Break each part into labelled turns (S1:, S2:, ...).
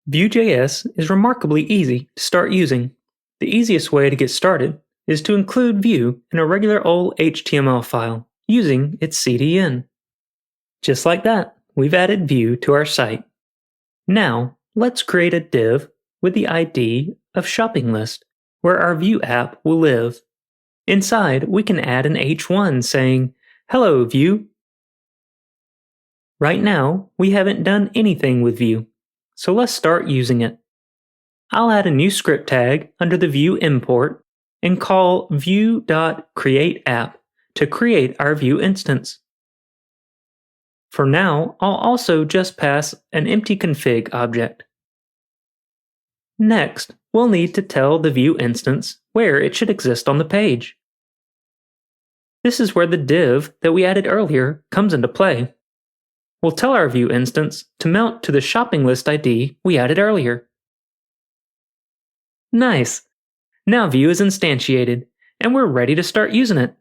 S1: Vue.js is remarkably easy to start using. The easiest way to get started is to include Vue in a regular old HTML file using its CDN. Just like that, we've added Vue to our site. Now, let's create a div with the ID of shopping list, where our Vue app will live. Inside, we can add an h1 saying, "Hello, Vue." Right now, we haven't done anything with Vue, so let's start using it. I'll add a new script tag under the Vue import and call Vue.createApp to create our Vue instance. For now, I'll also just pass an empty config object. Next, we'll need to tell the Vue instance where it should exist on the page. This is where the div that we added earlier comes into play. We'll tell our Vue instance to mount to the shopping list ID we added earlier. Nice! Now Vue is instantiated, and we're ready to start using it.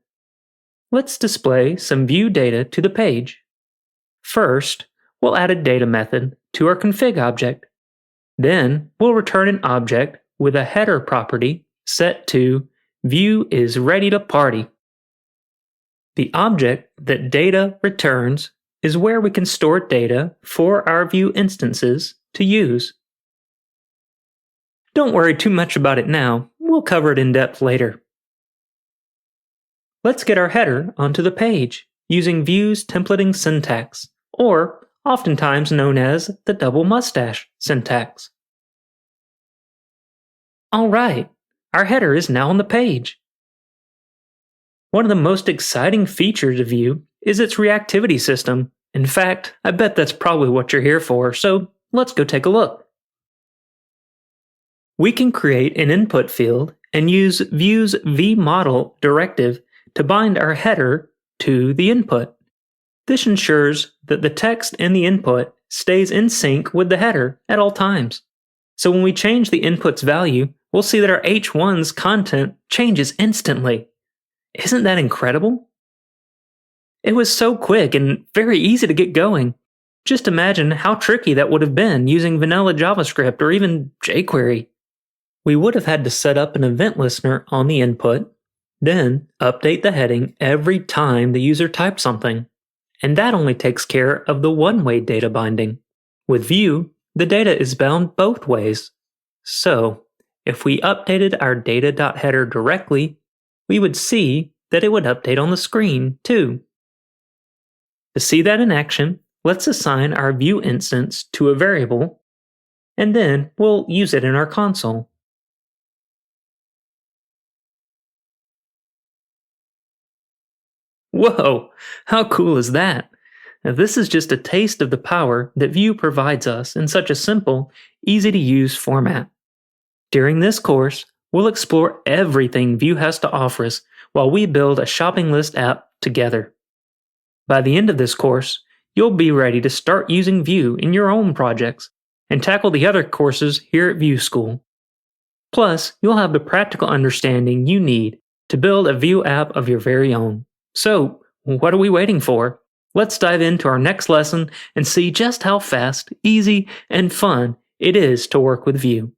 S1: Let's display some Vue data to the page. First, we'll add a data method to our config object. Then, we'll return an object with a header property set to Vue is ready to party. The object that data returns is where we can store data for our Vue instances to use. Don't worry too much about it now, we'll cover it in depth later. Let's get our header onto the page using Vue's templating syntax, or oftentimes known as the double mustache syntax. Alright, our header is now on the page. One of the most exciting features of Vue is its reactivity system. In fact, I bet that's probably what you're here for, so let's go take a look. We can create an input field and use Vue's vModel directive to bind our header to the input. This ensures that the text in the input stays in sync with the header at all times. So when we change the input's value, we'll see that our h1's content changes instantly. Isn't that incredible? It was so quick and very easy to get going. Just imagine how tricky that would have been using vanilla JavaScript or even jQuery. We would have had to set up an event listener on the input, then update the heading every time the user typed something. And that only takes care of the one-way data binding. With Vue, the data is bound both ways. So, if we updated our data.header directly, we would see that it would update on the screen too. To see that in action, let's assign our Vue instance to a variable, and then we'll use it in our console. Whoa! How cool is that? Now, this is just a taste of the power that Vue provides us in such a simple, easy-to-use format. During this course, we'll explore everything Vue has to offer us while we build a shopping list app together. By the end of this course, you'll be ready to start using Vue in your own projects and tackle the other courses here at Vue School. Plus, you'll have the practical understanding you need to build a Vue app of your very own. So, what are we waiting for? Let's dive into our next lesson and see just how fast, easy, and fun it is to work with Vue.